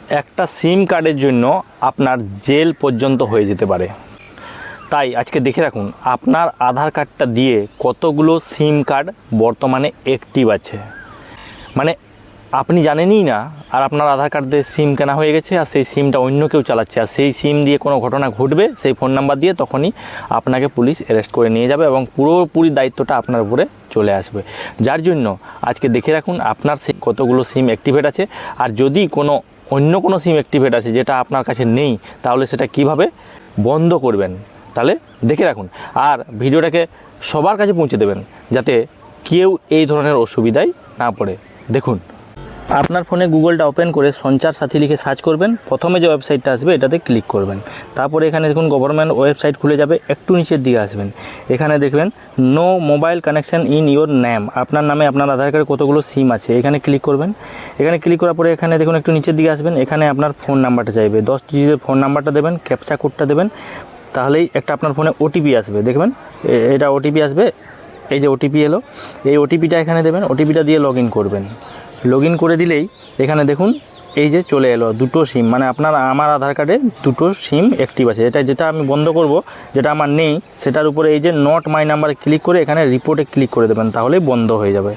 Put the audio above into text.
একটা সিম কার্ডের জন্য আপনার জেল পর্যন্ত হয়ে যেতে পারে। তাই আজকে দেখে রাখুন আপনার আধার কার্ডটা দিয়ে কতগুলো সিম কার্ড বর্তমানে অ্যাক্টিভ আছে। মানে আপনি জানেনই না, আর আপনার আধার কার্ড দিয়ে সিম কেনা হয়ে গেছে, আর সেই সিমটা অন্য কেউ চালাচ্ছে, আর সেই সিম দিয়ে কোনো ঘটনা ঘটবে সেই ফোন নাম্বার দিয়ে, তখনই আপনাকে পুলিশ অ্যারেস্ট করে নিয়ে যাবে এবং পুরোপুরি দায়িত্বটা আপনার উপরে চলে আসবে। যার জন্য আজকে দেখে রাখুন আপনার কতগুলো সিম অ্যাক্টিভেট আছে, আর যদি অন্য কোনো সিম অ্যাক্টিভেট আছে যেটা আপনার কাছে নেই, তাহলে সেটা কিভাবে বন্ধ করবেন তাহলে দেখে রাখুন। আর ভিডিওটাকে সবার কাছে পৌঁছে দেবেন যাতে কেউ এই ধরনের অসুবিধায় না পড়ে। দেখুন, আপনার ফোনে গুগলটা ওপেন করে সঞ্চার সাথী লিখে সার্চ করবেন। প্রথমে যে ওয়েবসাইটটা আসবে এটাতে ক্লিক করবেন। তারপরে এখানে দেখুন গভর্নমেন্ট ওয়েবসাইট খুলে যাবে, একটু নিচের দিকে আসবেন। এখানে দেখবেন no mobile connection in your name, আপনার নামে আপনার আধার কার্ডে কতগুলো সিম আছে, এখানে ক্লিক করবেন। এখানে ক্লিক করার পরে এখানে দেখুন একটু নিচের দিকে আসবেন, এখানে আপনার ফোন নাম্বারটা চাইবে, 10 ডিজিটের ফোন নাম্বারটা দেবেন, ক্যাপচা কোডটা দেবেন, তাহলেই একটা আপনার ফোনে ওটিপি আসবে। দেখবেন এটা ওটিপি আসবে, এই যে ওটিপি এলো, এই ওটিপিটা এখানে দেবেন, ওটিপিটা দিয়ে লগ ইন করবেন। লগ ইন করে দিলেই এখানে দেখুন এই যে চলে এলো দুটো সিম, মানে আমার আধার কার্ডে দুটো সিম অ্যাক্টিভ আছে। যেটা আমি বন্ধ করব, যেটা আমার নেই, সেটার উপরে এই যে নট মাই নাম্বারে ক্লিক করে এখানে রিপোর্টে ক্লিক করে দেবেন, তাহলেই বন্ধ হয়ে যাবে।